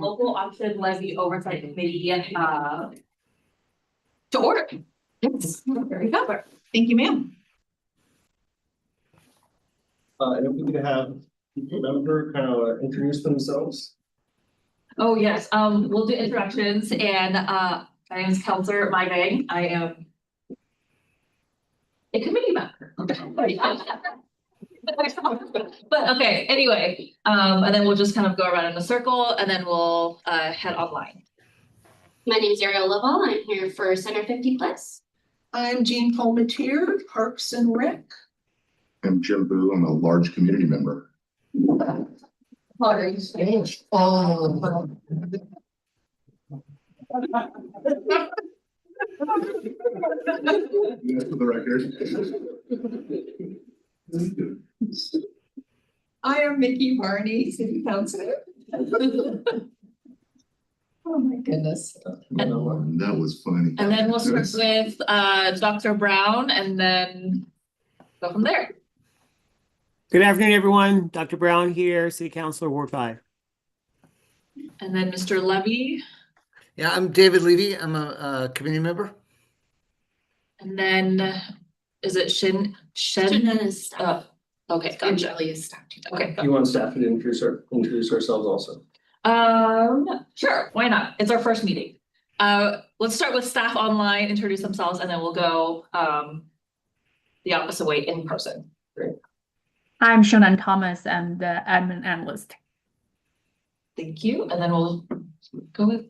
Local Option Levy Oversight Committee to order. Yes, very good. Thank you, ma'am. And if we could have each member kind of introduce themselves. Oh, yes. We'll do introductions, and my name is Kelser Mygang. I am a committee member. But okay, anyway, and then we'll just kind of go around in a circle and then we'll head online. My name is Ariel Laval. I'm here for Center 50 Plus. I'm Jean Palmetier, Parks and Rec. I'm Jim Boo. I'm a large community member. For the record. I am Mickey Varney, City Councilor. Oh my goodness. That was funny. And then we'll start with Dr. Brown and then go from there. Good afternoon, everyone. Dr. Brown here, City Councilor, Ward 5. And then Mr. Levy. Yeah, I'm David Levy. I'm a community member. And then is it Shin? Okay, gotcha. Okay. Do you want staff to introduce ourselves also? Sure, why not? It's our first meeting. Let's start with staff online, introduce themselves, and then we'll go the opposite way in person. Great. I'm Shonan Thomas. I'm the admin analyst. Thank you. And then we'll go with,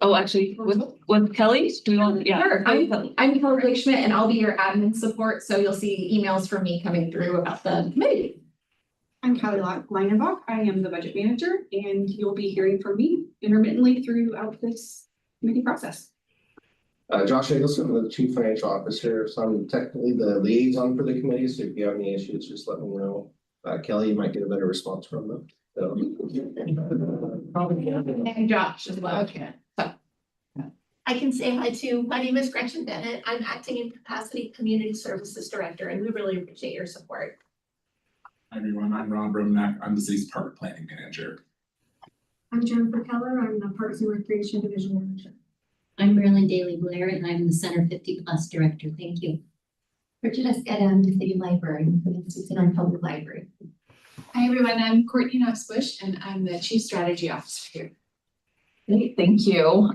with Kelly. Do we want, yeah. Sure. I'm Kelly Schmidt and I'll be your admin support. So you'll see emails from me coming through about the committee. I'm Kelly Leinenbach. I am the budget manager and you'll be hearing from me intermittently throughout this committee process. Josh Eggleston, I'm the chief financial officer. So I'm technically the liaison for the committee. So if you have any issues, just let me know. Kelly, you might get a better response from them. So. And Josh as well. Okay. I can say hi too. My name is Gretchen Bennett. I'm acting in capacity community services director, and we really appreciate your support. Hi everyone, I'm Ron Bromack. I'm the city's park planning manager. I'm Jennifer Keller. I'm the Parks and Recreation Division manager. I'm Marilyn Daly Blair, and I'm the Center 50 Plus director. Thank you. Richard Escada, I'm the city librarian for the Institute on Public Library. Hi everyone, I'm Courtney Knox-Bush and I'm the chief strategy officer here. Great, thank you.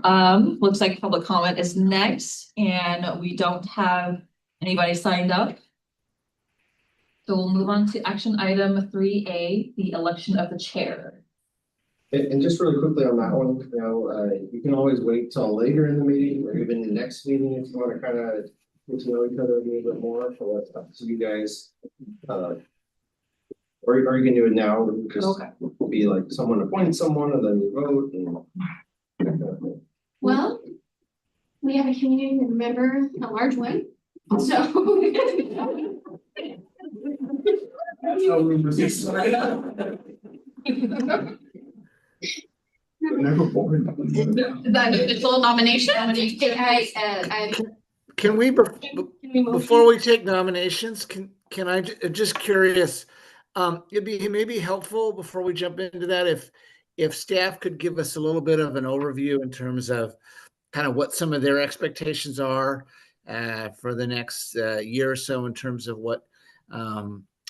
Looks like public comment is next and we don't have anybody signed up. So we'll move on to action item 3A, the election of the chair. And just really quickly on that one, you know, you can always wait till later in the meeting or even the next meeting if you want to kind of get to know each other a little bit more. So that's up to you guys. Or you can do it now. Just be like someone appoints someone and then you vote. And Well, we have a community member, a large one. So. Never boring. That official nomination. Can we, before we take nominations, can I just curious? It'd be maybe helpful before we jump into that if staff could give us a little bit of an overview in terms of kind of what some of their expectations are for the next year or so in terms of what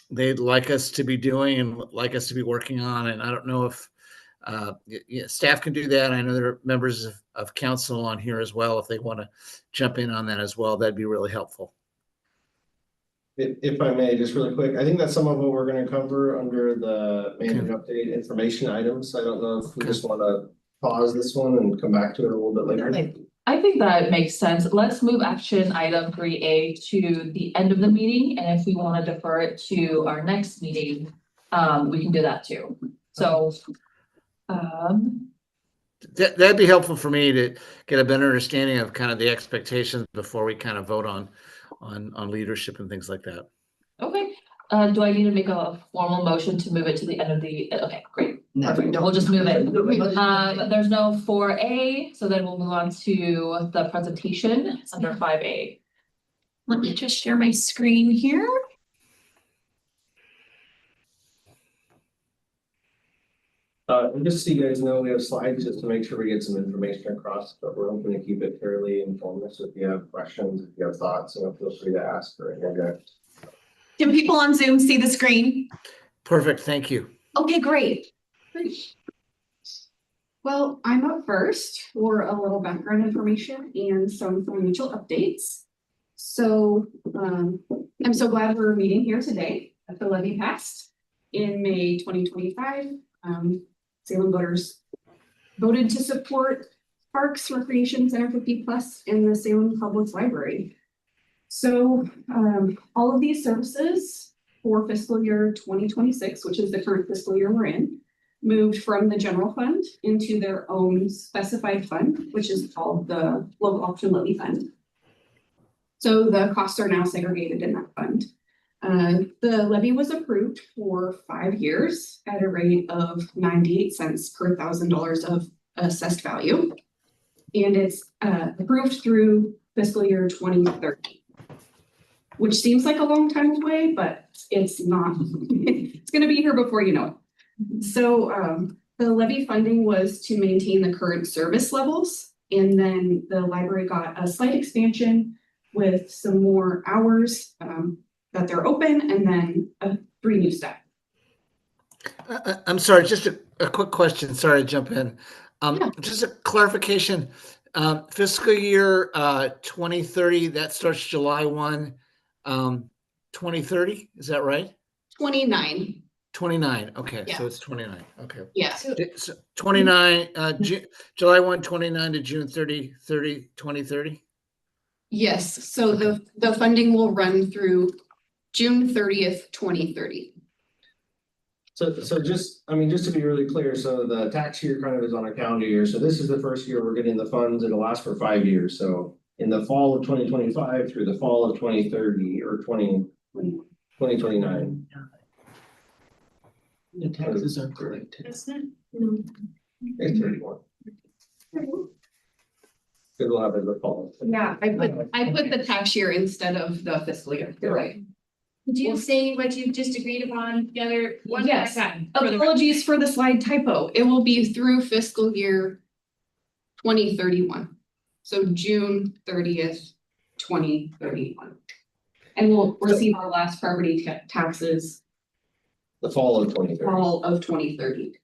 they'd like us to be doing and like us to be working on. And I don't know if staff can do that. I know there are members of council on here as well. If they want to jump in on that as well, that'd be really helpful. if I may, just really quick, I think that's some of what we're going to cover under the management update information items. I don't know if we just want to pause this one and come back to it a little bit later. I think that makes sense. Let's move action item 3A to the end of the meeting. And if we want to defer it to our next meeting, we can do that too. So, that'd be helpful for me to get a better understanding of kind of the expectations before we kind of vote on leadership and things like that. Okay. Do I need to make a formal motion to move it to the end of the, okay, great. No, We'll just move it. There's no 4A, so then we'll move on to the presentation under 5A. Let me just share my screen here. And just so you guys know, we have slides just to make sure we get some information across, but we're hoping to keep it fairly informative. So if you have questions, if you have thoughts, feel free to ask or interject. Can people on Zoom see the screen? Perfect, thank you. Okay, great. Well, I'm up first for a little background information and some financial updates. So I'm so glad we're meeting here today at the levy passed in May 2025. Salem voters voted to support Parks, Recreation Center 50+ in the Salem Public Library. So all of these services for fiscal year 2026, which is the current fiscal year we're in, moved from the general fund into their own specified fund, which is called the local option levy fund. So the costs are now segregated in that fund. The levy was approved for 5 years at a rate of 98 cents per $1,000 of assessed value. And it's approved through fiscal year 2030, which seems like a long time away, but it's not. It's going to be here before you know it. So the levy funding was to maintain the current service levels, and then the library got a slight expansion with some more hours that they're open, and then 3 new staff. I'm sorry, just a quick question. Sorry to jump in. Yeah. Just a clarification. Fiscal year 2030, that starts July 1, 2030. Is that right? 29. 29. Okay, Yeah. so it's 29. Okay. Yeah. So 29, July 1, 29 to June 30, 2030. Yes. So the funding will run through June 30th, 2030. So just to be really clear, so the tax year kind of is on a calendar year. So this is the first year we're getting the funds. It'll last for 5 years. So in the fall of 2025 through the fall of 2030 or 2029. The taxes are collected. It's 31. Because we'll have it in the fall. Yeah, I put the tax year instead of the fiscal year. You're right. Did you say what you just agreed upon together? One more Yes. time. Apologies for the slide typo. It will be through fiscal year 2031. So June 30th, 2031. And we'll receive our last property taxes The fall of 2030. fall of 2030.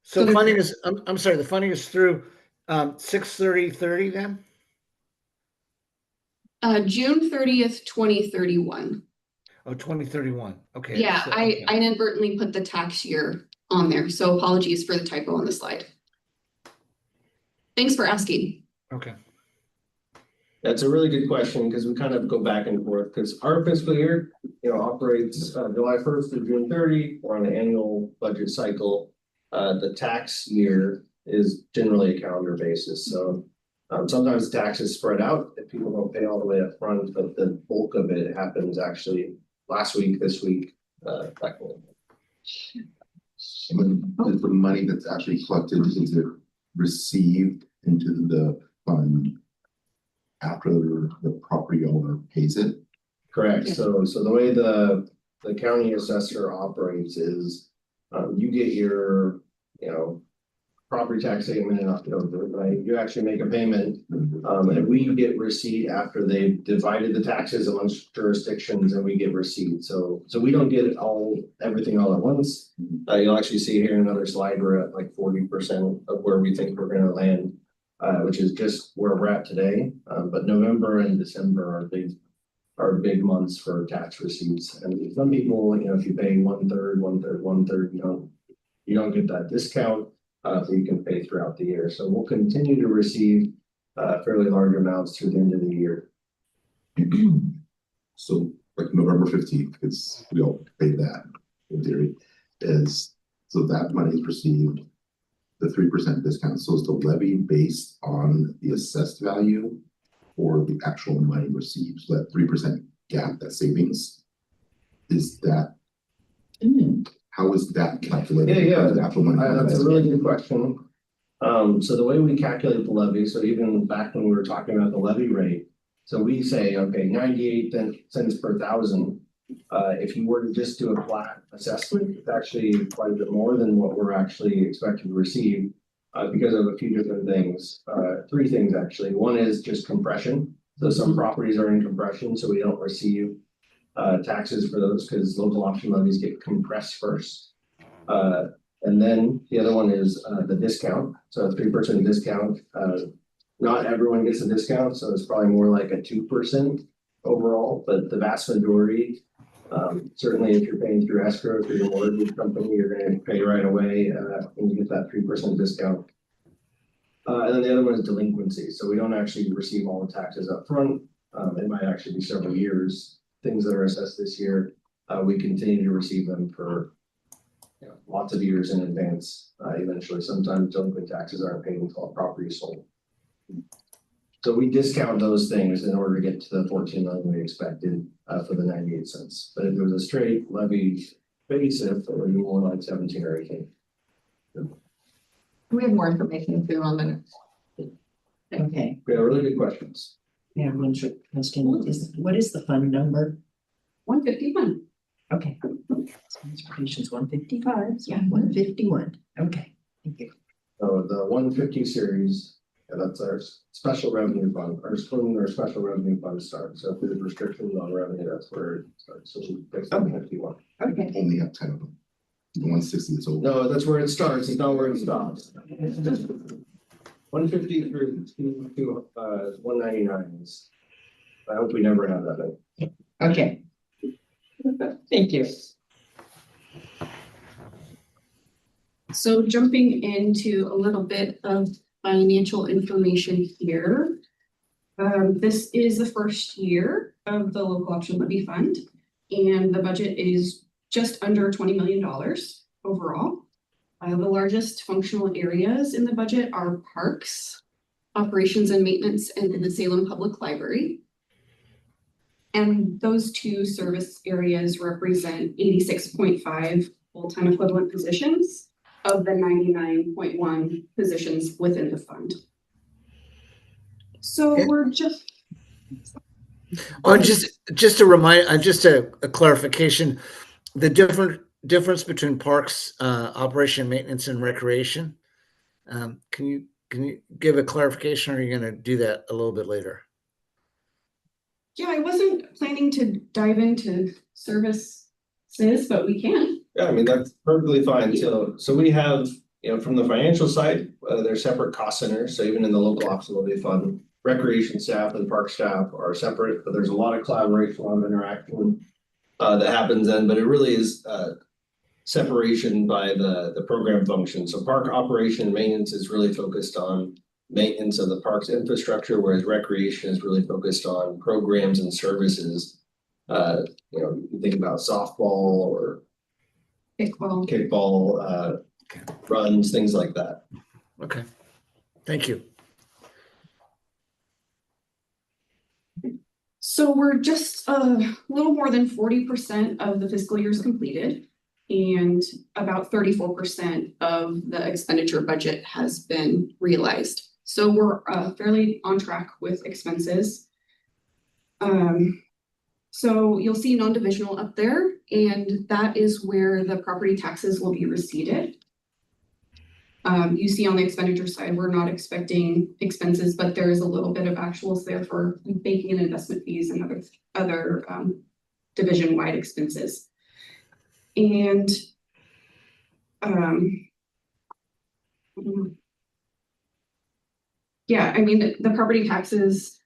So So funding is, I'm sorry, the funding is through 6/30/30 then? June 30th, 2031. Oh, 2031. Okay. Yeah, so- I okay. inadvertently put the tax year on there, so apologies for the typo on the slide. Thanks for asking. Okay. That's a really good question because we kind of go back and forth because our fiscal year, operates July 1st through June 30. We're on an annual budget cycle. The tax year is generally a calendar basis. So sometimes taxes spread out if people don't pay all the way up front, but the bulk of it happens actually last week, this week, that kind of thing. Is the money that's actually collected, is it received into the fund after the property owner pays it? Correct. So the way the county assessor operates is you get your, property tax statement in October, right? You actually make a payment, and we get receipt after they've divided the taxes amongst jurisdictions, and we get receipt. So we don't get everything all at once. You'll actually see here in another slide, we're at like 40% of where we think we're gonna land, which is just where we're at today. But November and December are big months for tax receipts. And some people, if you pay 1/3, you don't get that discount. So you can pay throughout the year. So we'll continue to receive fairly large amounts through the end of the year. So like November 15th, because we all pay that in theory, so that money is received, the 3% discount. So is the levy based on the assessed value or the actual money received? So that 3% gap, that savings, is that, how is that calculated? Yeah. The actual money. That's a really good question. So the way we calculate the levy, so even back when we were talking about the levy rate, so we say, okay, 98 cents per thousand, If you were to just do a flat assessment, it's actually quite a bit more than what we're actually expected to receive. Because of a few different things, three things actually. One is just compression. So some properties are in compression, so we don't receive taxes for those because local option levies get compressed first. And then the other one is the discount. So a 3% discount. Not everyone gets a discount, so it's probably more like a 2% overall, but the vast majority, certainly if you're paying through escrow through your mortgage company, you're going to pay right away when you get that 3% discount. And then the other one is delinquency. So we don't actually receive all the taxes up front. It might actually be several years. Things that are assessed this year, we continue to receive them for lots of years in advance. Eventually, sometimes delinquent taxes aren't paid until a property is sold. So we discount those things in order to get to the 14 million we expected for the 98 cents. But if it was a straight levy basis, it would be more like 17 or 18. We have more information too on the. Okay, We have really good questions. yeah, one short question what is the fund number? 151. Okay. Transportation's 155, Yeah. 151. Okay, thank you. So the 150 series, that's our special revenue fund, our special revenue fund starts. So if there's restrictions on revenue, that's where it starts. So we fix 151. Okay. Only have 10 of them. The 160 is over. No, that's where it starts. It's not where it stops. 150 through to 199. I hope we never have that. Okay. Thank you. So jumping into a little bit of financial information here. This is the first year of the local option levy fund, and the budget is just under $20 million overall. The largest functional areas in the budget are parks, operations and maintenance, and the Salem Public Library. And those two service areas represent 86.5 full-time equivalent positions of the 99.1 positions within the fund. So we're just. Oh, just a remind, just a clarification, the difference between parks, operation, maintenance, and recreation. Can you give a clarification, or are you going to do that a little bit later? Yeah, I wasn't planning to dive into services, but we can. Yeah, I mean, that's perfectly fine. So we have, from the financial side, they're separate cost centers. So even in the local option levy fund, recreation staff and park staff are separate, but there's a lot of collaboration, a lot of interaction that happens then, but it really is separation by the program function. So park operation and maintenance is really focused on maintenance of the park's infrastructure, whereas recreation is really focused on programs and services. You think about softball or kickball, runs, things like that. Okay, thank you. So we're just a little more than 40% of the fiscal year is completed, and about 34% of the expenditure budget has been realized. So we're fairly on track with expenses. So you'll see non-divisional up there, and that is where the property taxes will be receipted. You see on the expenditure side, we're not expecting expenses, but there is a little bit of actuals there for banking and investment fees and other division-wide expenses. And yeah, I mean, the property taxes,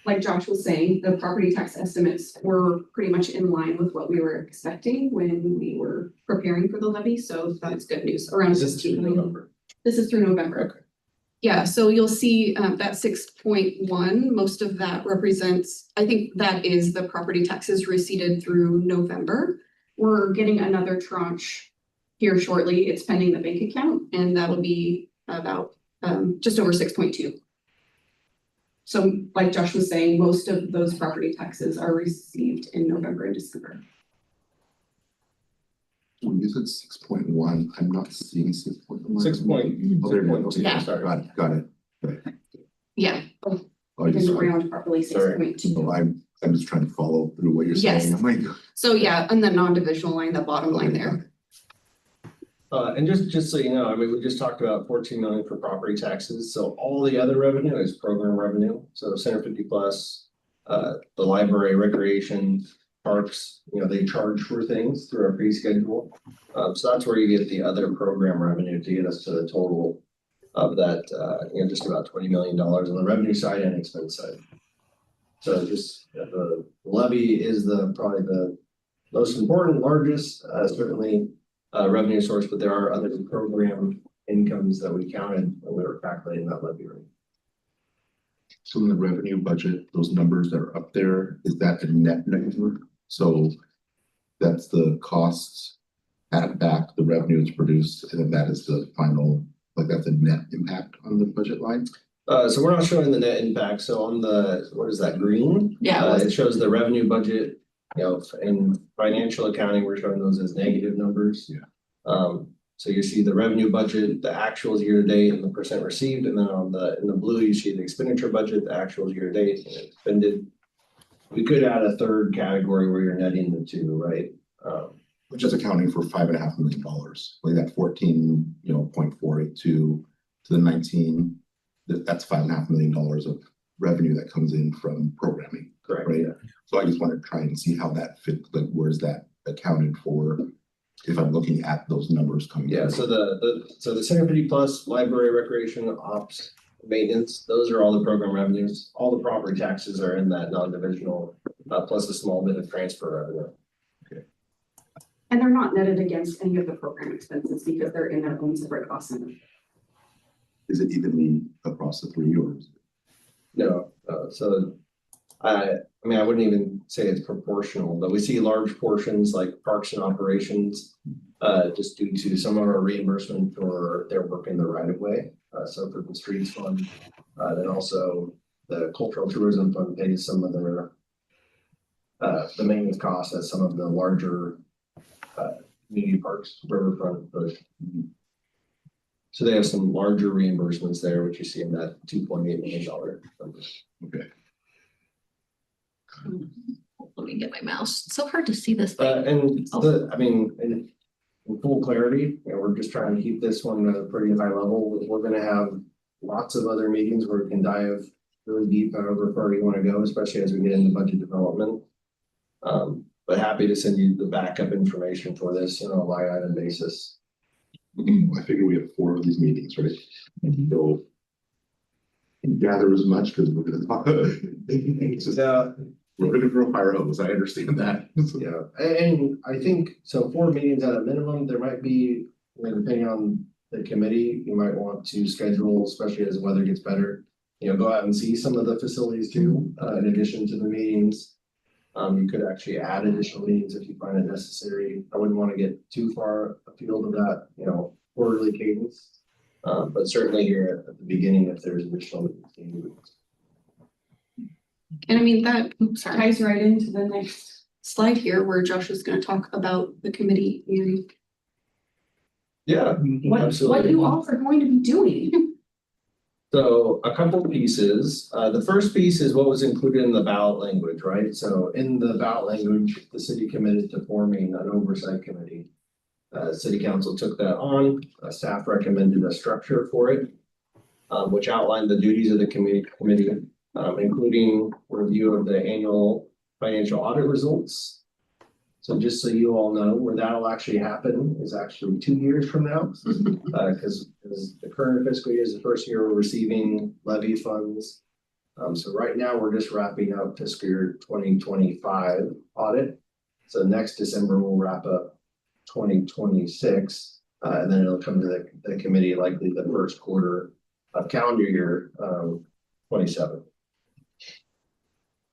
like Josh was saying, the property tax estimates were pretty much in line with what we were expecting when we were preparing for the levy. So that's good news. Around 16 million. November. This is through November. Okay. Yeah, so you'll see that 6.1, most of that represents, I think that is the property taxes receipted through November. We're getting another tranche here shortly. It's pending the bank account, and that'll be about just over 6.2. So like Josh was saying, most of those property taxes are received in November and December. When you said 6.1, I'm not seeing 6.1. 6 point. Oh, there it is. Okay, Yeah. Sorry. Got it. Okay. Yeah, Oh, it is around properly Sorry. 6.2. No, I'm just trying to follow through what you're saying. Yes. I'm like, So yeah, on the non-divisional line, the bottom line there. And just so you know, I mean, we just talked about 14 million for property taxes, so all the other revenue is program revenue, so Center 50 Plus, the library, recreation, parks, you know, they charge for things through our fee schedule. So that's where you get the other program revenue to get us to the total of that, you know, just about $20 million on the revenue side and expense side. So just the levy is probably the most important, largest, certainly revenue source, but there are other program incomes that we counted when we were calculating that levy rate. so in the revenue budget, those numbers that are up there, is that the net number? So that's the costs add back the revenue that's produced, and then that is the final, like that's a net impact on the budget line? So we're not showing the net impact. So on the, what is that, green? Yeah. It shows the revenue budget, you know, in financial accounting, we're showing those as negative numbers. Yeah. So you see the revenue budget, the actuals year to date and the percent received, and then in the blue, you see the expenditure budget, the actuals year to date and expended. We could add a third category where you're netting the two, right? Which is accounting for $5.5 million, like that 14, you know, 0.482 to the 19, that's $5.5 million of revenue that comes in from programming. Correct. Right. Yeah. So I just want to try and see how that fits, like where's that accounted for if I'm looking at those numbers coming. Yeah, through. so the Center 50 Plus, library, recreation, ops, maintenance, those are all the program revenues. All the property taxes are in that non-divisional, plus a small bit of transfer revenue. And they're not netted against any of the program expenses because they're in their own separate cost center. Is it evenly across the three or? No, so I mean, I wouldn't even say it's proportional, but we see large portions like parks and operations, just due to some of our reimbursement for their work in the right of way. So for the streets fund, then also the cultural tourism fund pays some of their the maintenance costs at some of the larger community parks, riverfront. So they have some larger reimbursements there, which you see in that $2.8 million number. Okay. Let me get my mouse. It's so hard to see this. And I mean, in full clarity, you know, we're just trying to keep this one at a pretty high level. We're going to have lots of other meetings where we can dive really deep however far you want to go, especially as we get into budget development. But happy to send you the backup information for this on a line item basis. I figure we have 4 of these meetings, right? So gather as much because we're going to talk. We're going to grow fire hose. I understand that. Yeah, and I think so. 4 meetings at a minimum. There might be, you know, depending on the committee, you might want to schedule, especially as the weather gets better. You know, go out and see some of the facilities too, in addition to the meetings. You could actually add additional meetings if you find it necessary. I wouldn't want to get too far afield of that, you know, quarterly cadence. But certainly here at the beginning, if there's additional meetings. And I mean, that ties right into the next slide here where Josh is going to talk about the committee and Yeah, what absolutely. you all are going to be doing. So a couple pieces. The first piece is what was included in the ballot language, right? So in the ballot language, the city committed to forming an oversight committee. City council took that on. Staff recommended a structure for it, which outlined the duties of the committee, including review of the annual financial audit results. So just so you all know, where that'll actually happen is actually 2 years from now, because the current fiscal year is the first year we're receiving levy funds. So right now we're just wrapping up fiscal year 2025 audit. So next December we'll wrap up 2026, and then it'll come to the committee likely the first quarter of calendar year 27.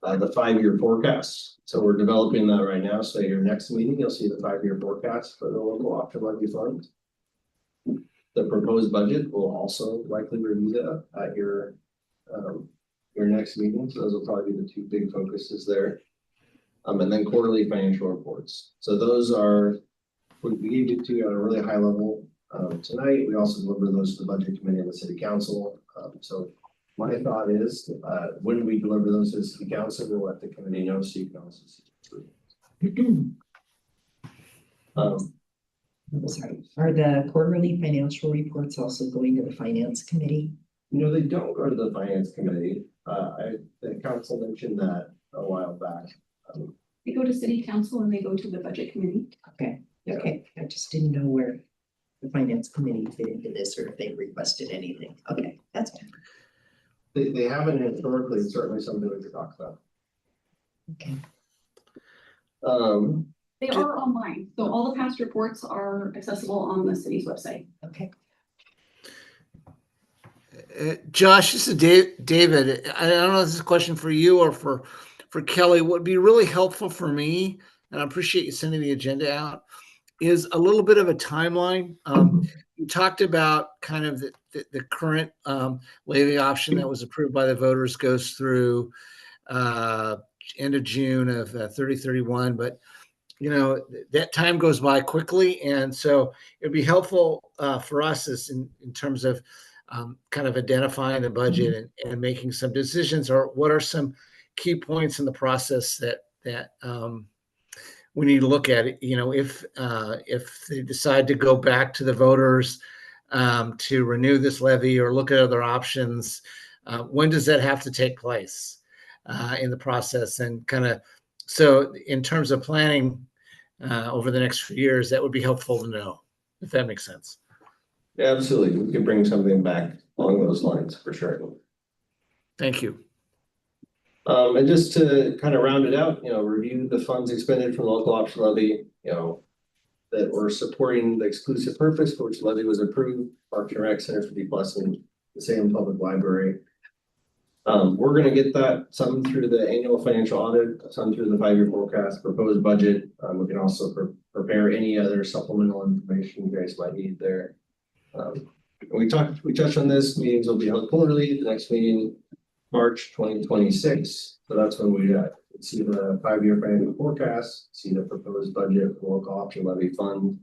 The 5-year forecast. So we're developing that right now. So your next meeting, you'll see the 5-year forecast for the local option levy fund. The proposed budget will also likely review that at your next meeting. So those will probably be the 2 big focuses there. And then quarterly financial reports. So those are, we gave it to you at a really high level tonight. We also deliver those to the budget committee and the city council. So my thought is, when we deliver those to the city council, we'll let the committee know so you can also see. Sorry, are the quarterly financial reports also going to the finance committee? They don't go to the finance committee. The council mentioned that a while back. They go to city council and they go to the budget committee. Okay, okay, I just didn't know where the finance committee fit into this or if they requested anything. Okay, that's fine. They haven't historically, it's certainly something we could talk about. Okay. They are online, so all the past reports are accessible on the city's website. Okay. Josh, this is David. I don't know if this is a question for you or for Kelly. What would be really helpful for me, and I appreciate you sending the agenda out, is a little bit of a timeline. You talked about kind of the current levy option that was approved by the voters goes through end of June of 30/31, but that time goes by quickly, and so it'd be helpful for us as in terms of kind of identifying the budget and making some decisions, or what are some key points in the process that we need to look at it. If they decide to go back to the voters to renew this levy or look at other options, when does that have to take place in the process? And kind of, so in terms of planning over the next few years, that would be helpful to know, if that makes sense. Yeah, absolutely. We could bring something back along those lines for sure. Thank you. And just to kind of round it out, review the funds expended from the local option levy, that we're supporting the exclusive purpose for which the levy was approved, Parks and Rec, Center 50+ and the Salem Public Library. We're going to get that, some through the annual financial audit, some through the 5-year forecast, proposed budget. We can also prepare any other supplemental information you guys might need there. We touched on this. Meetings will be held quarterly. The next meeting, March 2026. So that's when we see the 5-year financial forecast, see the proposed budget for local option levy fund.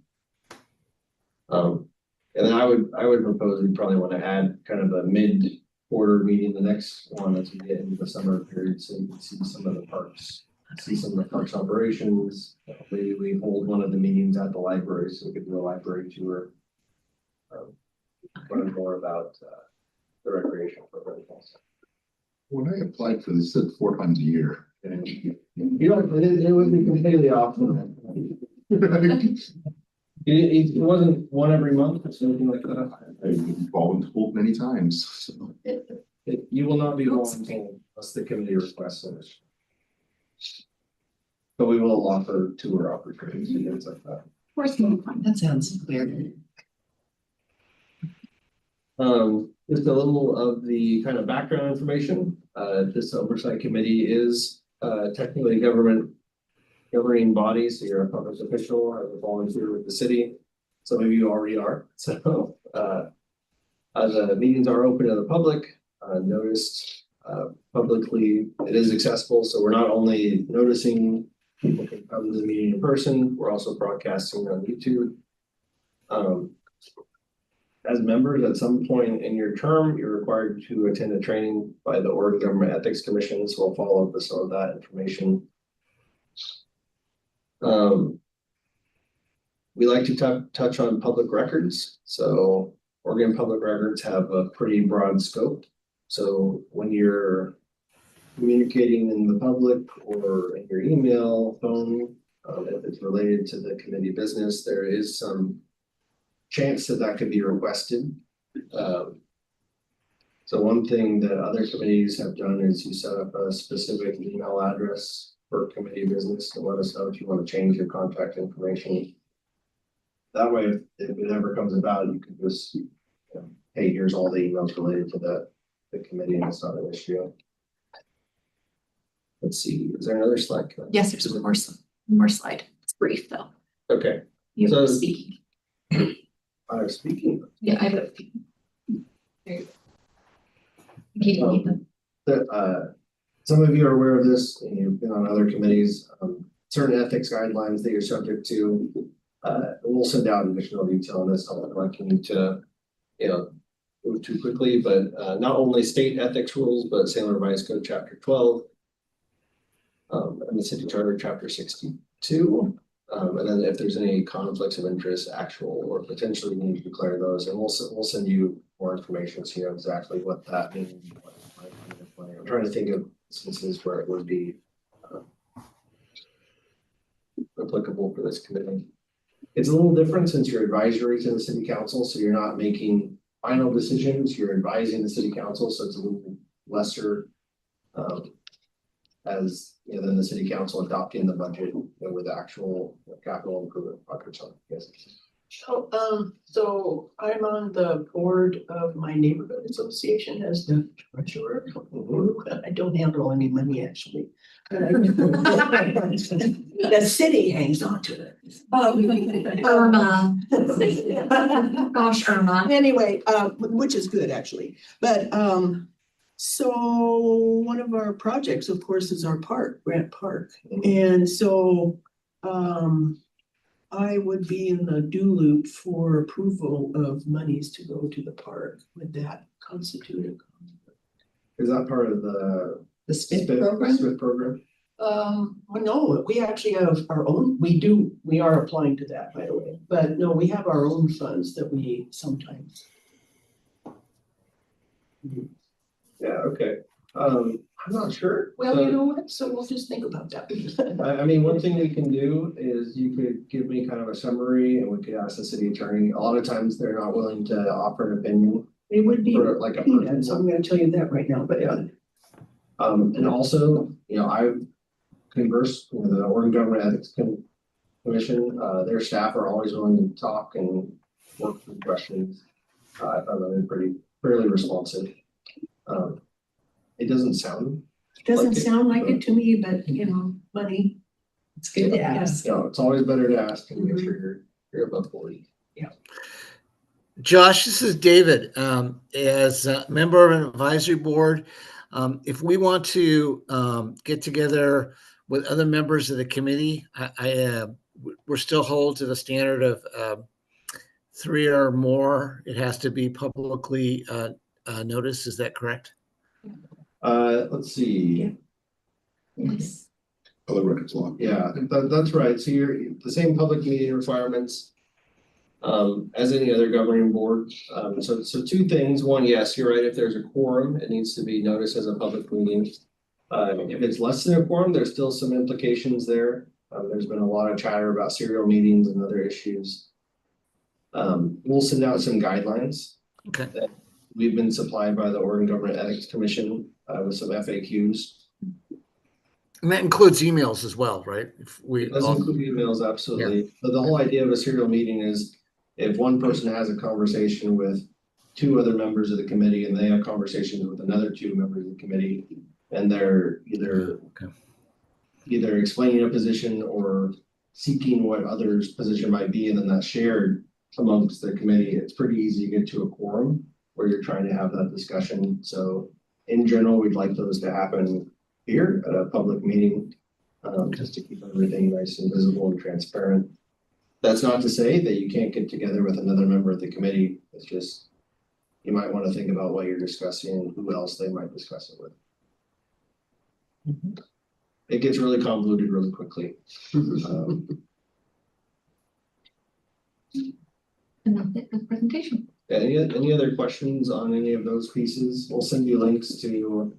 And then I would propose we probably want to add kind of a mid-quarter meeting, the next one as we get into the summer period, so you can see some of the parks, operations. Maybe we hold one of the meetings at the library so we could do a library tour. Learn more about the recreation program also. When I applied for this, it said 4 times a year. It would be completely off. It wasn't one every month or something like that. I've been volunteered many times. So. You will not be volunteering unless the committee requests it. But we will offer tour opportunities and things like that. Of course, That sounds weird. Just a little of the kind of background information. This oversight committee is technically a governing body, so you're a public official or a volunteer with the city. Some of you already are. So the meetings are open to the public, noticed publicly. It is accessible, so we're not only noticing people can come to the meeting in person, we're also broadcasting on YouTube. As members, at some point in your term, you're required to attend a training by the Oregon Government Ethics Commission, so we'll follow up with some of that information. We like to touch on public records. So Oregon public records have a pretty broad scope. So when you're communicating in the public or in your email, phone, if it's related to the committee business, there is some chance that could be requested. So one thing that other committees have done is you set up a specific email address for committee business to let us know if you want to change your contact information. That way, if it ever comes about, you can just, hey, here's all the emails related to the committee, and it's not an issue. Let's see, is there another slide? Yes, there's one more slide. It's brief though. Okay. You So- are speaking. I'm speaking. Yeah, I have. There you go. Some of you are aware of this, and you've been on other committees, certain ethics guidelines that you're subject to. We'll send out additional detail on this. I'm liking you to, move too quickly, but not only state ethics rules, but Salem Revised Code Chapter 12. And the city charter chapter 62. And then if there's any conflicts of interest, actual or potentially we need to declare those, and we'll send you more information so you know exactly what that means. I'm trying to think of instances where it would be applicable for this committee. It's a little different since you're advisory to the city council, so you're not making final decisions, you're advising the city council, so it's a little lesser as you know, than the city council adopting the budget with actual capital improvement projects on. Yes. So I'm on the board of my neighborhood association as the treasurer. I don't handle any money actually. The city hangs on to it. Irma. Gosh, Irma. Anyway, which is good actually, but so one of our projects, of course, is our park, Grant Park, and so I would be in the do loop for approval of monies to go to the park. Would that constitute a conflict? Is that part of the SPIT program? SPIT program? No, we actually have our own, we are applying to that, by the way, but no, we have our own funds that we sometimes. Yeah, okay. I'm not sure. Well, you know what, so we'll just think about that. I mean, one thing we can do is you could give me kind of a summary and we could ask the city attorney. A lot of times they're not willing to offer an opinion. It would be for like a peanuts, I'm gonna tell you that right now, but yeah. And also, you know, I've conversed with the Oregon Government Ethics Commission. Their staff are always willing to talk and work through questions. I thought they're fairly responsive. It doesn't sound. sound like it to me, but you know, money. It's good to ask. No, it's always better to ask and make sure you're above 40. Yeah. Josh, this is David. As a member of an advisory board, if we want to get together with other members of the committee, we're still hold to the standard of 3 or more. It has to be publicly noticed. Is that correct? Let's see. Other records law. Yeah, that's right. So you're the same public meeting requirements as any other governing board. So 2 things. One, yes, you're right. If there's a quorum, it needs to be noticed as a public meeting. If it's less than a quorum, there's still some implications there. There's been a lot of chatter about serial meetings and other issues. We'll send out some guidelines. Okay. That we've been supplied by the Oregon Government Ethics Commission with some FAQs. And that includes emails as well, right? It does include emails, absolutely. Yeah. But the whole idea of a serial meeting is if one person has a conversation with 2 other members of the committee and they have conversations with another 2 members of the committee, and they're either explaining a position or seeking what others' position might be, and then that's shared amongst the committee, it's pretty easy to get to a quorum where you're trying to have that discussion. So in general, we'd like those to happen here at a public meeting, just to keep everything nice and visible and transparent. That's not to say that you can't get together with another member of the committee. It's just, you might want to think about what you're discussing and who else they might discuss it with. It gets really convoluted really quickly. And that's it for the presentation. Any other questions on any of those pieces? We'll send you links to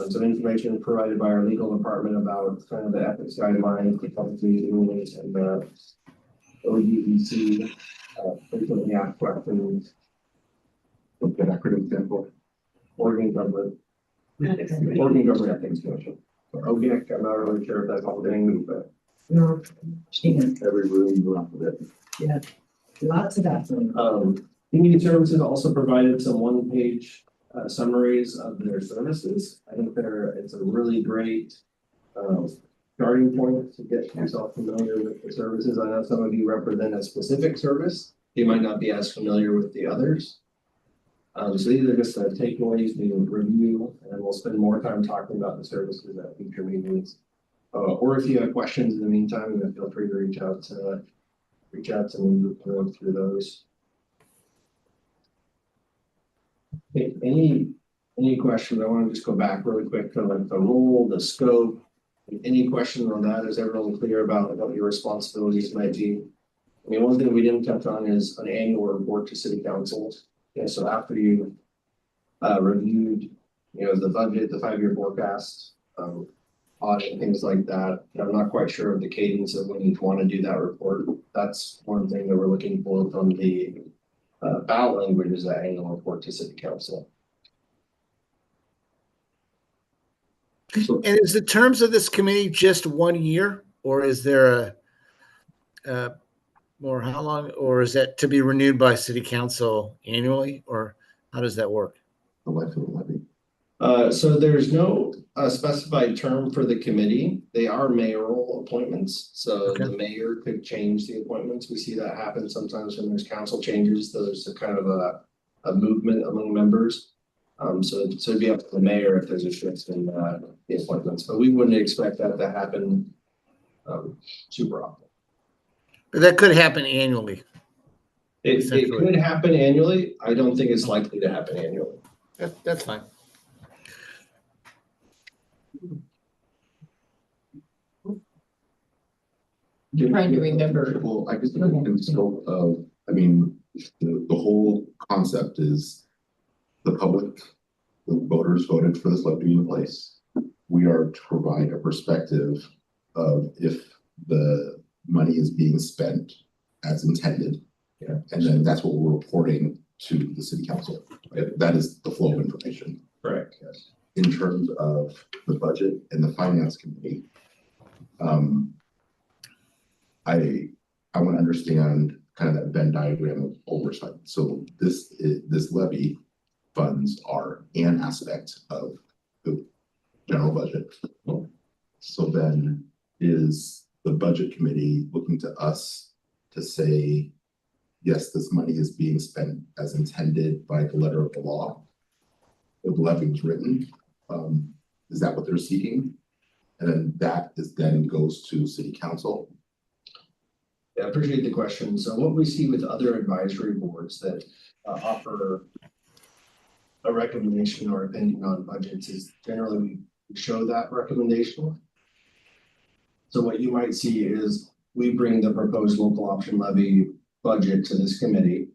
some information provided by our legal department about kind of the ethics guidelines, the public meetings, and the ODEC frequently asked questions. What's that acronym stand for? Oregon Government Ethics Commission. OGEC, I'm not really sure if that's all thing, but No. Every room you off of it. Yeah. Lots of that. Community Services also provided some 1-page summaries of their services. I think it's a really great starting point to get yourself familiar with the services. I know some of you represent a specific service. You might not be as familiar with the others. So these are just the takeaways we review, and we'll spend more time talking about the services at future meetings. Or if you have questions in the meantime, feel free to reach out to me. We can work through those. Any questions? I want to just go back really quick to like the role, the scope. Any questions on that? Is everyone clear about what your responsibilities might be? I mean, one thing we didn't touch on is an annual report to city council. Yeah, so after you reviewed, the budget, the 5-year forecast, audit, things like that. I'm not quite sure of the cadence of when you'd want to do that report. That's one thing that we're looking for from the ballot language is that annual report to city council. And is the terms of this committee just 1 year, or is there or how long, or is that to be renewed by city council annually, or how does that work? The life of the levy. So there's no specified term for the committee. They are mayoral appointments. So Okay. the mayor could change the appointments. We see that happen sometimes when there's council changes. There's a kind of a movement among members. So it'd be up to the mayor if there's a shift in the appointments, but we wouldn't expect that to happen super often. But that could happen annually. It could happen annually. I don't think it's likely to happen annually. That's fine. Trying to remember. Well, I guess in scope of, I mean, the whole concept is the public, the voters voted for this levy to be in place. We are to provide a perspective of if the money is being spent as intended. Yeah. And then that's what we're reporting to the city council. Right? That is the flow of information. Correct. Yes. In terms of the budget and the finance committee, I want to understand kind of that Venn diagram of oversight. So this levy funds are an aspect of the general budget. So then is the budget committee looking to us to say, yes, this money is being spent as intended by the letter of the law? The levy was written. Is that what they're seeking? And then that then goes to city council. Yeah, I appreciate the question. So what we see with other advisory boards that offer a recommendation or opinion on budgets is generally we show that recommendation. So what you might see is we bring the proposed local option levy budget to this committee.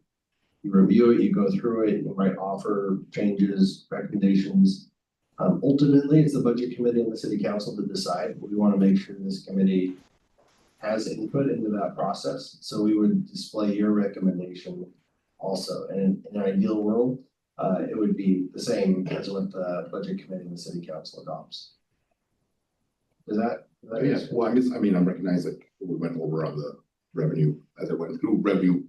You review it, you go through it, you might offer changes, recommendations. Ultimately, it's the budget committee and the city council to decide. We want to make sure this committee has input into that process. So we would display your recommendation also. And in an ideal world, it would be the same as what the budget committee and the city council adopts. Does that? Yes, well, I mean, I recognize that we went over on the revenue as I went through revenue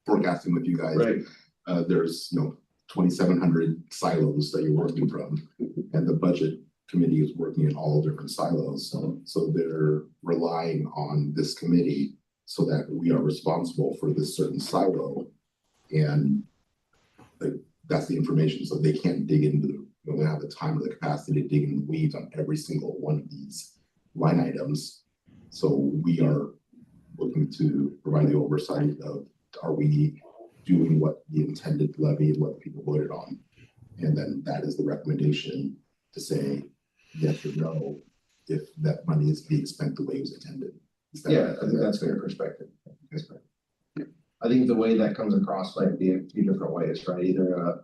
forecasting with you guys. Right. There's 2,700 silos that you're working from, and the budget committee is working in all different silos. So they're relying on this committee so that we are responsible for this certain silo, and that's the information. So they can't dig into they don't have the time or the capacity to dig in the weeds on every single one of these line items. So we are looking to provide the oversight of, are we doing what the intended levy and what people voted on? And then that is the recommendation to say yes or no if that money is being spent the way it was intended. Yeah, I think that's a fair perspective. I think the way that comes across might be a few different ways, right? Either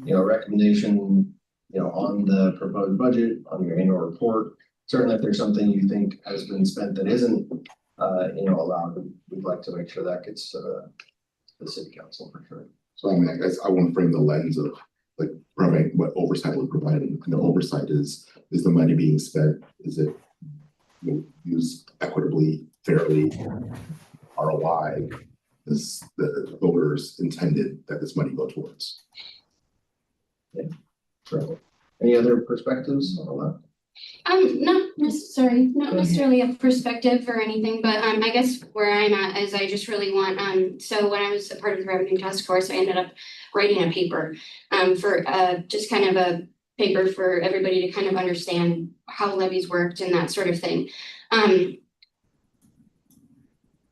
a recommendation, on the proposed budget, on your annual report. Certainly, if there's something you think has been spent that isn't, allowed, we'd like to make sure that gets to the city council for sure. So I mean, I guess I want to frame the lens of like providing what oversight we're providing. And the oversight is the money being spent? Is it used equitably, fairly, ROI? Is the voters intended that this money go towards? Yeah. Sure. Any other perspectives on that? Not necessarily a perspective or anything, but I guess where I'm at is I just really want, so when I was a part of the revenue task force, I ended up writing a paper for just kind of a paper for everybody to kind of understand how levies worked and that sort of thing.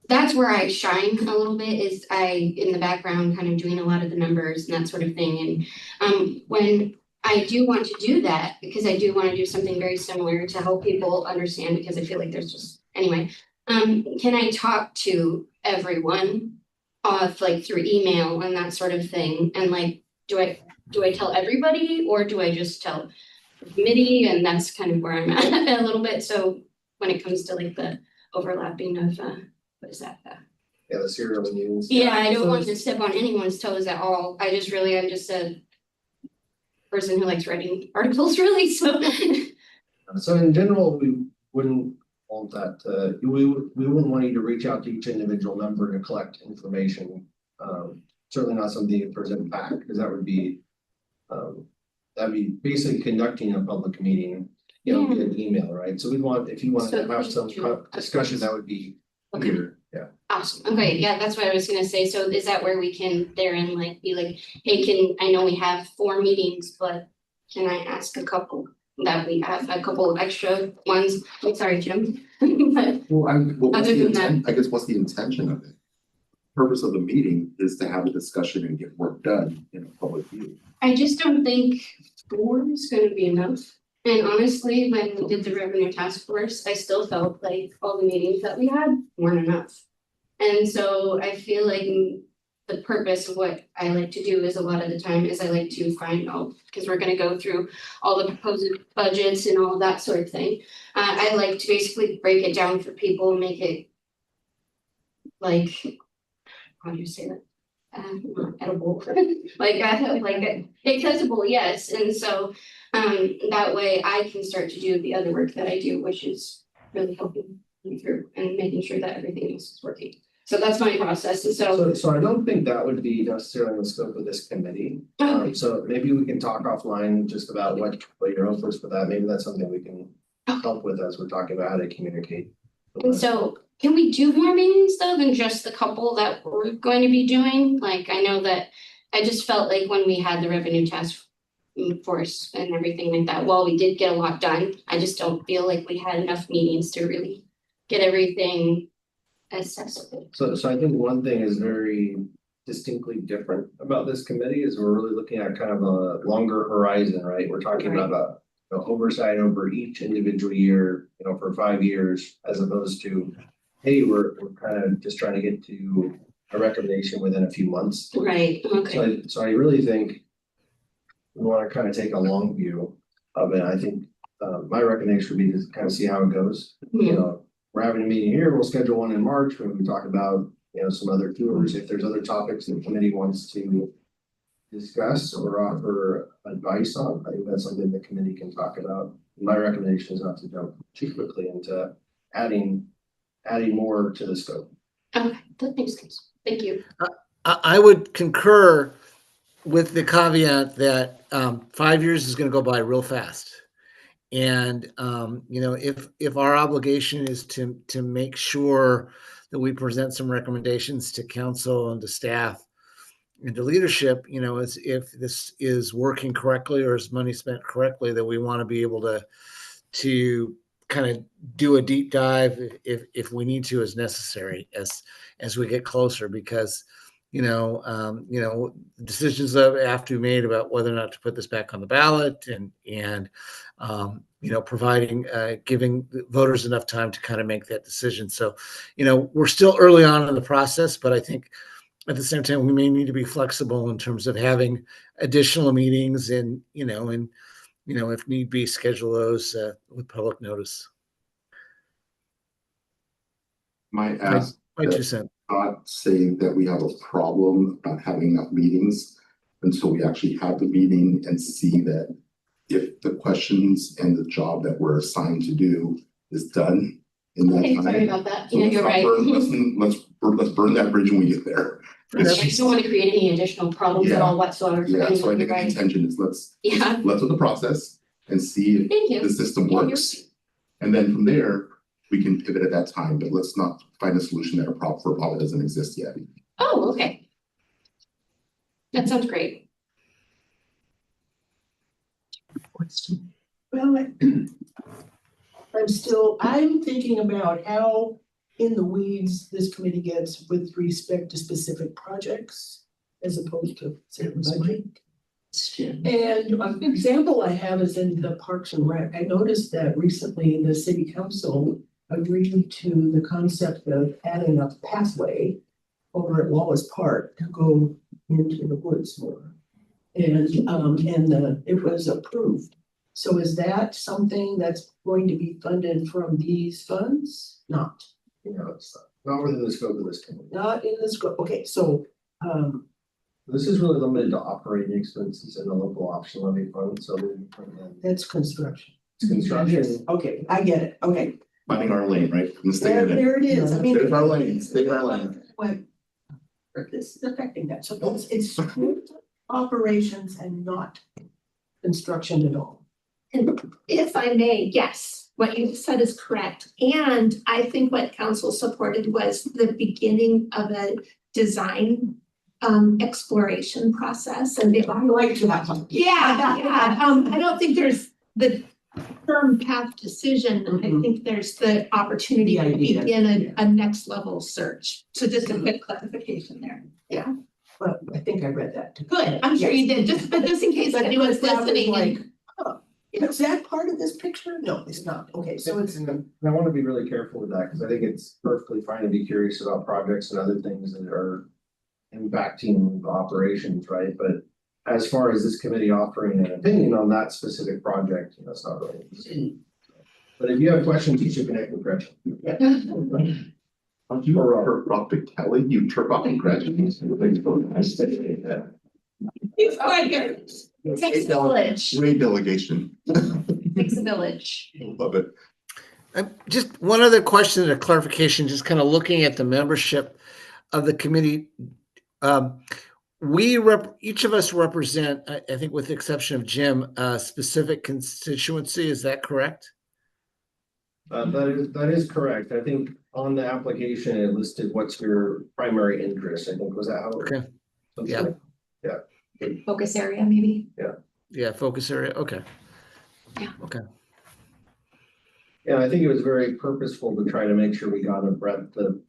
that's where I shine a little bit, is in the background, kind of doing a lot of the numbers and that sort of thing. And when I do want to do that, because I do want to do something very similar to help people understand, because I feel like there's just, anyway. Can I talk to everyone like through email and that sort of thing? And like, do I tell everybody, or do I just tell the committee? And that's kind of where I'm at a little bit. So when it comes to like the overlapping of what is that? Yeah, the serial news. Yeah, I don't So want to step on anyone's toes at all. I just really am just a person who likes writing articles, really. So So in general, we wouldn't want that, we wouldn't want you to reach out to each individual member to collect information. Certainly not something you present back, because that'd be basically conducting a public meeting, via email, right? So we'd want, if you wanted So to have some please do. discussion, that would be Okay. here, yeah. Awesome. Okay, yeah, that's what I was gonna say. So is that where we can therein like be like, hey, I know we have 4 meetings, but can I ask a couple that we have a couple of extra ones? I'm sorry, Jim. But Well, what's Other the than that- intent, I guess, what's the intention of it? Purpose of the meeting is to have a discussion and get work done in a public view. I just don't think 4 is gonna be enough. And honestly, when we did the revenue task force, I still felt like all the meetings that we had weren't enough. And so I feel like the purpose of what I like to do is a lot of the time is I like to find out, because we're gonna go through all the proposed budgets and all that sort of thing. I like to basically break it down for people and make it like, how do you say that? Not edible, like accessible, yes. And so that way I can start to do the other work that I do, which is really helping me through and making sure that everything else is working. So that's my process. And So I don't think that would be necessarily in the scope of this committee. So maybe we can talk offline just about what your hope is for that. Maybe that's something we can help with as we're talking about how to communicate. And so can we do more meetings though than just the couple that we're going to be doing? Like, I know that I just felt like when we had the revenue task force and everything like that, while we did get a lot done, I just don't feel like we had enough meetings to really get everything accessible. So I think one thing is very distinctly different about this committee is we're really looking at kind of a longer horizon, right? We're talking Right. about oversight over each individual year, for 5 years, as opposed to, hey, we're kind of just trying to get to a recommendation within a few months. Right, okay. So I really think we want to kind of take a long view of it. I think my recommendation would be to kind of see how it goes. We're having a meeting here, we'll schedule one in March when we talk about, some other tours. If there's other topics the committee wants to discuss or offer advice on, I think that's something the committee can talk about. My recommendation is not to jump too quickly into adding more to the scope. Okay, that makes sense. Thank you. I would concur with the caveat that 5 years is gonna go by real fast. And if our obligation is to make sure that we present some recommendations to council and to staff and to leadership, as if this is working correctly or is money spent correctly, that we want to be able to kind of do a deep dive if we need to, as necessary, as we get closer, because decisions that have to be made about whether or not to put this back on the ballot and providing, giving voters enough time to kind of make that decision. So, we're still early on in the process, but I think at the same time, we may need to be flexible in terms of having additional meetings and if need be, schedule those with public notice. Might ask, My 2 cents. not saying that we have a problem about having enough meetings until we actually have the meeting and see that if the questions and the job that we're assigned to do is done in that Okay, time. sorry about that. So Yeah, let's you're not right. let's burn that bridge when we get there. I just don't want to create any additional problems at all whatsoever. Yeah, so I You're think the right. intention is let's Yeah. do the process and see Thank you. if the system Yeah, you're works. And then from there, we can pivot at that time, but let's not find a solution that for a problem doesn't exist yet. Oh, okay. That sounds great. Well, I'm thinking about how in the weeds this committee gets with respect to specific projects as opposed to certain budget. And an example I have is in the Parks and Rec. I noticed that recently the city council agreed to the concept of adding a pathway over at Wallace Park to go into the woods more. And it was approved. So is that something that's going to be funded from these funds? Not, It's not within the scope of this committee. not in the scope. Okay, so, This is really limited to operating expenses in the local option levy fund, so that's construction. it's construction. Okay, I get it. Okay. Finding our lane, right? From the There, state. there it is. I mean. There's our lane, stay in our lane. What? This is affecting that. So it's operations and not construction at all. And if I may, yes, what you said is correct. And I think what council supported was the beginning of a design exploration process and the. I like that one. Yeah. I don't think there's the firm path decision. I think there's the opportunity The to idea. begin a next level search. So just a quick clarification there. Yeah. But I think I read that too. Good. I'm sure you did, but just in case anyone's That was listening. like, oh, is that part of this picture? No, it's not. Okay, so it's. And I want to be really careful with that, because I think it's perfectly fine to be curious about projects and other things that are impacting the operations, right? But as far as this committee offering an opinion on that specific project, it's not really. But if you have questions, you should connect with Gretchen. Don't you turf off to Kelly? You turf off and graduate. I say that. It's like it takes a village. Great delegation. Takes a village. Love it. Just one other question and a clarification, just kind of looking at the membership of the committee. Each of us represent, I think with the exception of Jim, a specific constituency. Is that correct? That is correct. I think on the application, it listed what's your primary interest. I think, was that how? Okay. Yeah. Yeah. Focus area, maybe. Yeah, focus area. Okay. Yeah. Okay. Yeah, I think it was very purposeful to try to make sure we got a breadth of,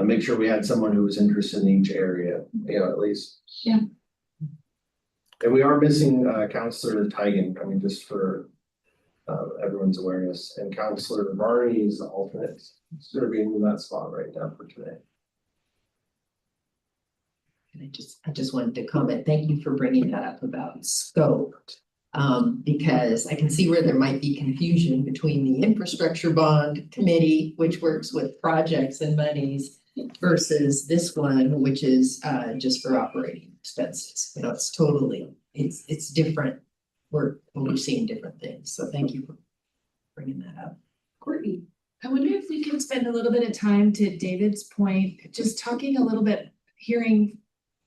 make sure we had someone who was interested in each area, at least. Yeah. And we are missing Counselor Tigan, just for everyone's awareness, and Counselor Varney is the alternate. He's going to be in that spot right now for today. And I just wanted to comment, thank you for bringing that up about scope. Because I can see where there might be confusion between the infrastructure bond committee, which works with projects and monies, versus this one, which is just for operating expenses. It's totally, it's different. We're overseeing different things. So thank you for bringing that up. Courtney, I wonder if we can spend a little bit of time, to David's point, just talking a little bit, hearing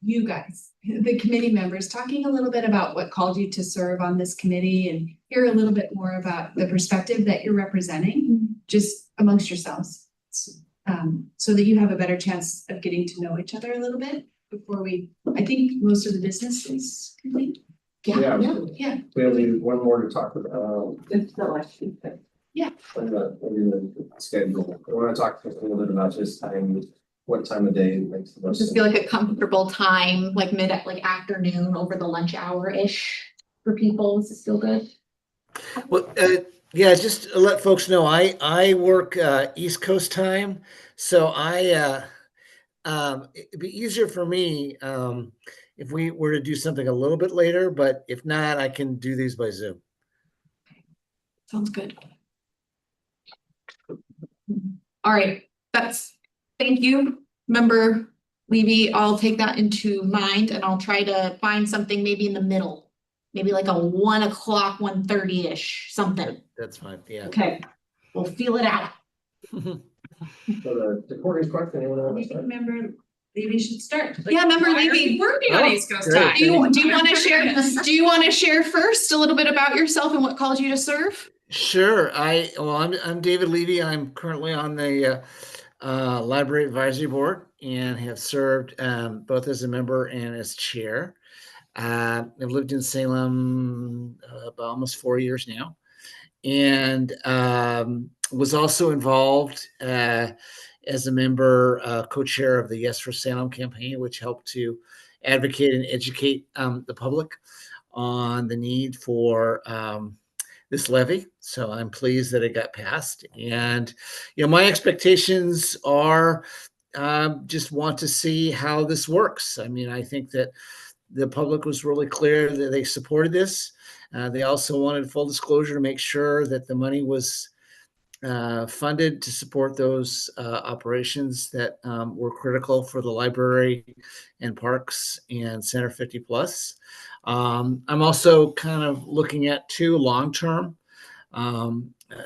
you guys, the committee members, talking a little bit about what called you to serve on this committee, and hear a little bit more about the perspective that you're representing just amongst yourselves. So that you have a better chance of getting to know each other a little bit before I think most of the business is complete. Yeah. Yeah. We have one more to talk about. It's the last thing. Yeah. In the schedule. I want to talk a little bit about this time, what time of day makes the most Just feel like a comfortable time, like afternoon over the lunch hour-ish for people. Does this feel good? Well, yeah, just to let folks know, I work East Coast time, so it'd be easier for me if we were to do something a little bit later, but if not, I can do these by Zoom. Sounds good. All right, thank you, Member Levy. I'll take that into mind and I'll try to find something maybe in the middle. Maybe like a 1 o'clock, 1:30-ish, something. That's fine, yeah. Okay, we'll feel it out. So the Courtney's question, anyone else? Maybe Member Levy should start. Yeah, Member Levy. Working on East Coast great. time. Do you want to share? Do you want to share first a little bit about yourself and what called you to serve? Sure. I'm David Levy. I'm currently on the Library Advisory Board and have served both as a member and as chair. I've lived in Salem about almost 4 years now, and was also involved as a member, co-chair of the Yes for Salem campaign, which helped to advocate and educate the public on the need for this levy. So I'm pleased that it got passed. And, my expectations are just want to see how this works. I mean, I think that the public was really clear that they supported this. They also wanted full disclosure to make sure that the money was funded to support those operations that were critical for the library and parks and Center 50 Plus. I'm also kind of looking at too long-term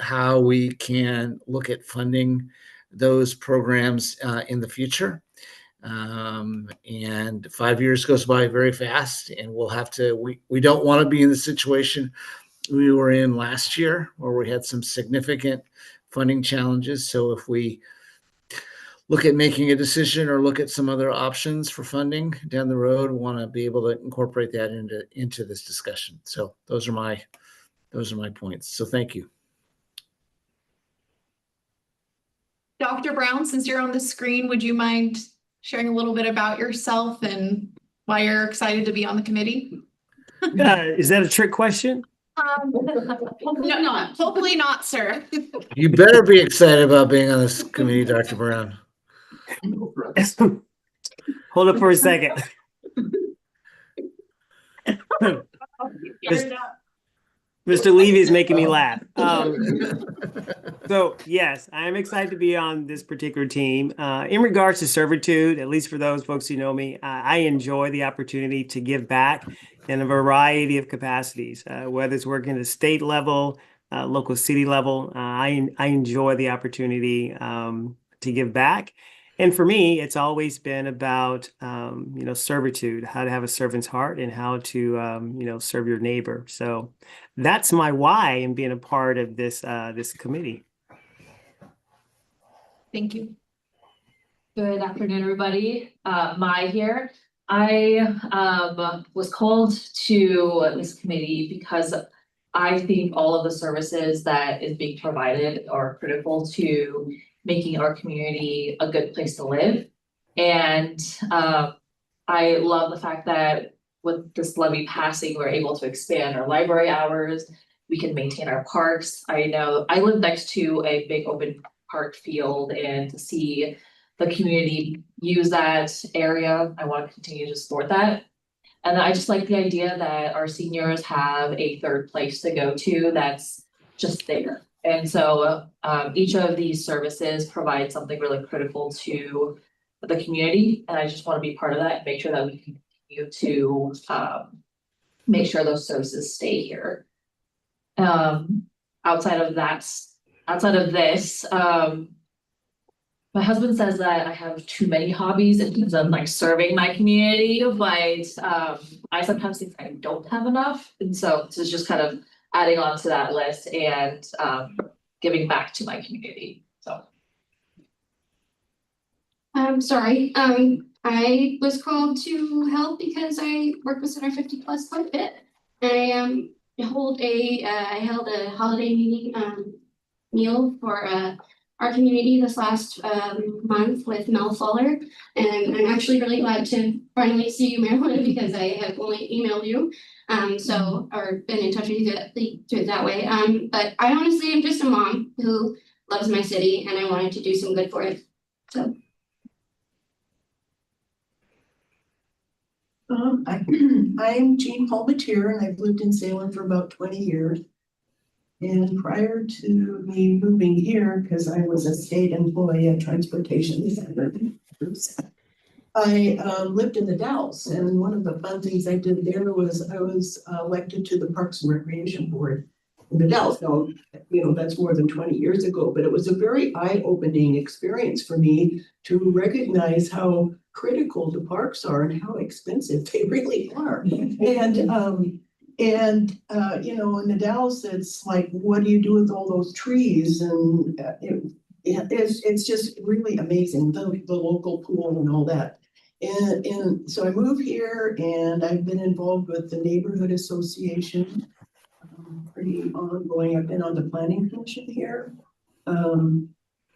how we can look at funding those programs in the future. And 5 years goes by very fast, and we'll have to, we don't want to be in the situation we were in last year where we had some significant funding challenges. So if we look at making a decision or look at some other options for funding down the road, we want to be able to incorporate that into this discussion. So those are my points. So thank you. Dr. Brown, since you're on the screen, would you mind sharing a little bit about yourself and why you're excited to be on the committee? Is that a trick question? Hopefully not, sir. You better be excited about being on this committee, Dr. Brown. Hold up for a second. Mr. Levy is making me laugh. So yes, I am excited to be on this particular team. In regards to servitude, at least for those folks who know me, I enjoy the opportunity to give back in a variety of capacities, whether it's working at the state level, local city level. I enjoy the opportunity to give back. And for me, it's always been about, servitude, how to have a servant's heart and how to, serve your neighbor. So that's my why in being a part of this committee. Thank you. Good afternoon, everybody. Mai here. I was called to this committee because I think all of the services that is being provided are critical to making our community a good place to live. And I love the fact that with this levy passing, we're able to expand our library hours. We can maintain our parks. I know I live next to a big open park field, and to see the community use that area, I want to continue to support that. And I just like the idea that our seniors have a third place to go to that's just there. And so each of these services provide something really critical to the community. And I just want to be part of that and make sure that we continue to make sure those services stay here. Outside of this, my husband says that I have too many hobbies in terms of like serving my community, but I sometimes think I don't have enough. And so this is just kind of adding on to that list and giving back to my community. So. Sorry. I was called to help because I work with Center 50 Plus quite a bit. And I held a holiday meal for our community this last month with Mel Fuller. And I'm actually really glad to finally see you, Marilyn, because I have only emailed you. Or been in touch with you through that way. But I honestly am just a mom who loves my city and I wanted to do some good for it. So. I'm Jean Palmatier, and I've lived in Salem for about 20 years. And prior to me moving here, because I was a state employee at Transportation Center, I lived in the Dalles, and one of the fun things I did there was I was elected to the Parks and Recreation Board in the Dalles. Now, that's more than 20 years ago, but it was a very eye-opening experience for me to recognize how critical the parks are and how expensive they really are. And in the Dalles, it's like, what do you do with all those trees? And it's just really amazing, the local pool and all that. And so I moved here, and I've been involved with the neighborhood association pretty ongoing. I've been on the planning commission here.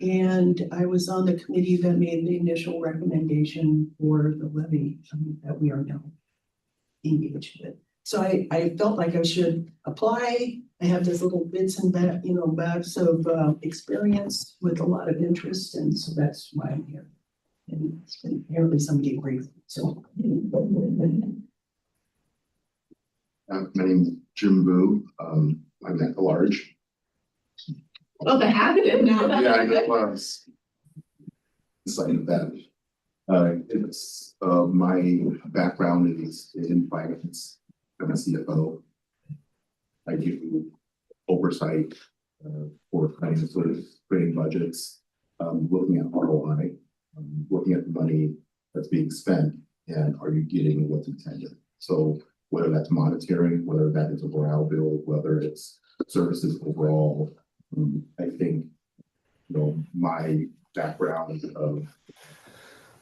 And I was on the committee that made the initial recommendation for the levy that we are now engaged with. So I felt like I should apply. I have this little bits and bats of experience with a lot of interest, and so that's why I'm here. And it's been apparently somebody agreed, so. My name is Jim Boo. I'm at large. Oh, the habit now. Yeah, I was. Side of that. It's my background is in finance. I'm a CFO. I do oversight for finances, creating budgets, looking at ROI, looking at the money that's being spent, and are you getting what's intended? So whether that's monetary, whether that is a morale build, whether it's services overall, I think, my background of,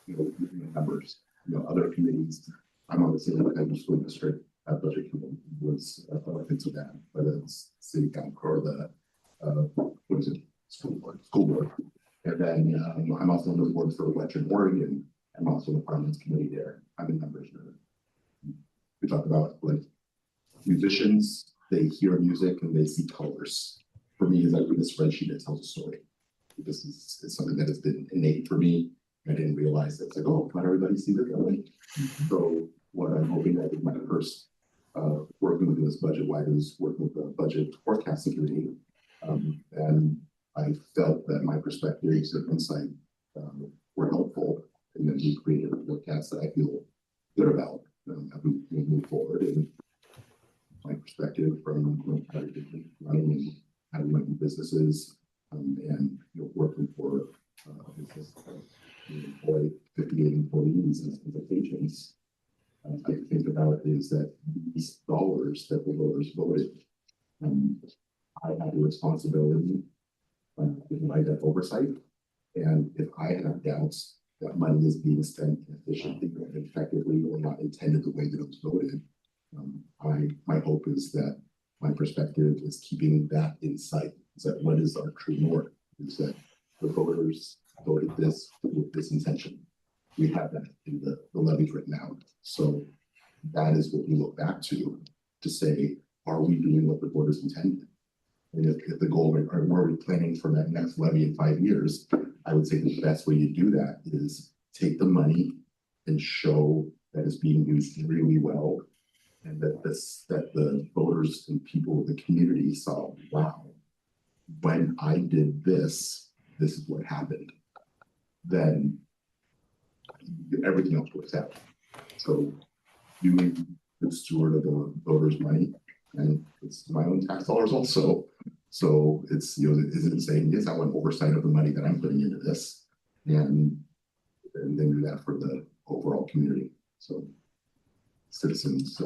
numbers, other committees, I'm on the city school district budget committee was elected to that, whether it's city council or the, what is it, school board. And then I'm also on the board for Western Oregon. I'm also on the finance committee there. I'm a member. We talk about like musicians, they hear music and they see colors. For me, as I read a spreadsheet, it tells a story. This is something that has been innate for me. I didn't realize that it's like, oh, not everybody sees it that way. So what I'm hoping that is my first working with this budget, why I was working with the budget forecasting committee. And I felt that my perspectives and insight were helpful. And then we created a forecast that I feel good about as we move forward. And my perspective from how to running and how to run businesses and working for a business employ 58 employees and agents. I think about is that these dollars that the voters voted, I have a responsibility in my oversight. And if I have doubts that money is being spent efficiently or effectively or not intended the way that it was voted, my hope is that my perspective is keeping that in sight. Is that what is our true north? Is that the voters voted this with this intention? We have that in the levies written out. So that is what we look back to say, are we doing what the voters intended? And if the goal, are we planning for that next levy in 5 years? I would say the best way to do that is take the money and show that it's being used really well. And that the voters and people of the community saw, wow, when I did this, this is what happened. Then everything else works out. So you may be the steward of the voters' money, and it's my own tax dollars also. So it's, is it saying, yes, I want oversight of the money that I'm putting into this, and then do that for the overall community. So citizens,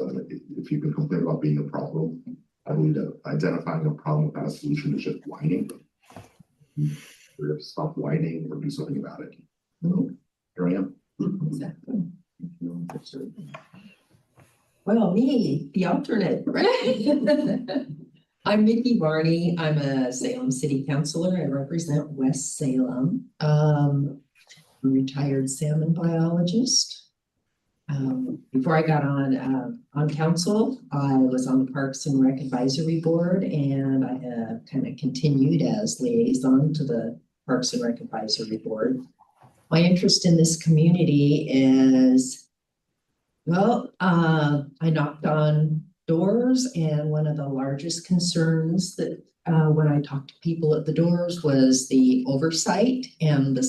if you can complain about being a problem, I believe that identifying a problem without a solution is just whining. Or stop whining or do something about it. So here I am. Exactly. Well, me, the alternate, right? I'm Mickey Varney. I'm a Salem City Councilor. I represent West Salem. I'm a retired salmon biologist. Before I got on council, I was on the Parks and Rec Advisory Board, and I kind of continued as liaison to the Parks and Rec Advisory Board. My interest in this community is, well, I knocked on doors, and one of the largest concerns that when I talked to people at the doors was the oversight and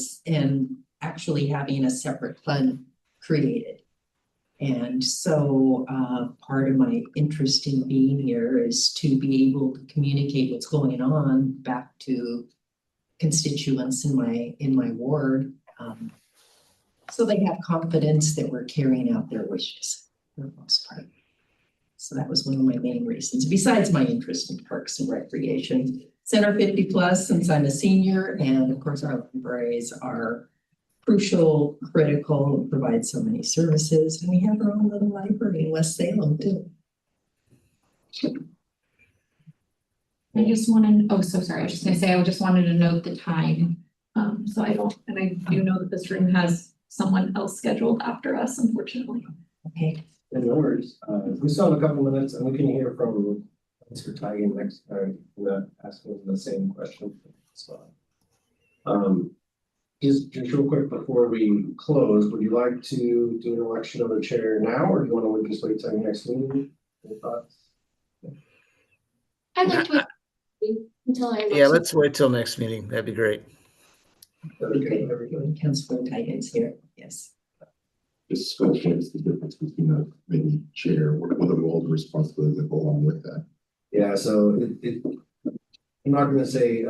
actually having a separate fund created. And so part of my interest in being here is to be able to communicate what's going on back to constituents in my ward, so they have confidence that we're carrying out their wishes for the most part. So that was one of my main reasons, besides my interest in parks and recreation. Center 50+ since I'm a senior, and of course our libraries are crucial, critical, and provide so many services. And we have our own little library in West Salem too. I just wanted, oh, so sorry. I was just gonna say, I just wanted to note the time. So I don't, and I do know that this room has someone else scheduled after us, unfortunately. Okay, Yeah, no worries. We still have a couple minutes and we can hear from Mr. Tigan next, asking the same question. So, just real quick before we close, would you like to do an election of the chair now, or do you want to just wait till your next meeting? Any thoughts? I'd like to wait until I. Yeah, let's wait till next meeting. That'd be great. okay, Councilor Tigan's here, yes. Just scope, what is the difference between a maybe chair, what are the roles and responsibilities that go along with that? Yeah, so I'm not gonna say,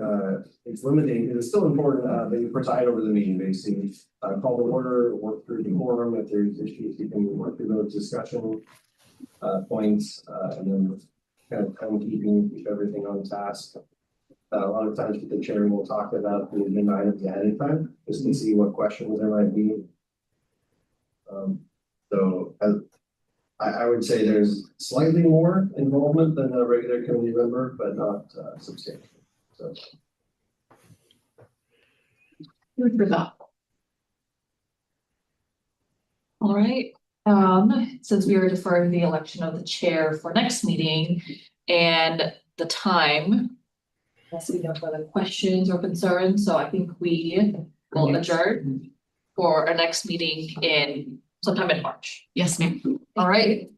it's limiting, it's still important, that you preside over the meeting, basically. Call the order, work through the quorum, if there's issues, you can work through those discussion, points, and then kind of timekeeping, keep everything on task. A lot of times with the chair, we'll talk about the agenda items ahead of time, just to see what questions there might be. So I would say there's slightly more involvement than a regular committee member, but not substantial. So. Food for thought. All right, since we were deferring the election of the chair for next meeting and the time. Unless we have other questions or concerns, so I think we will adjourn for our next meeting in sometime in March. Yes, ma'am. All right,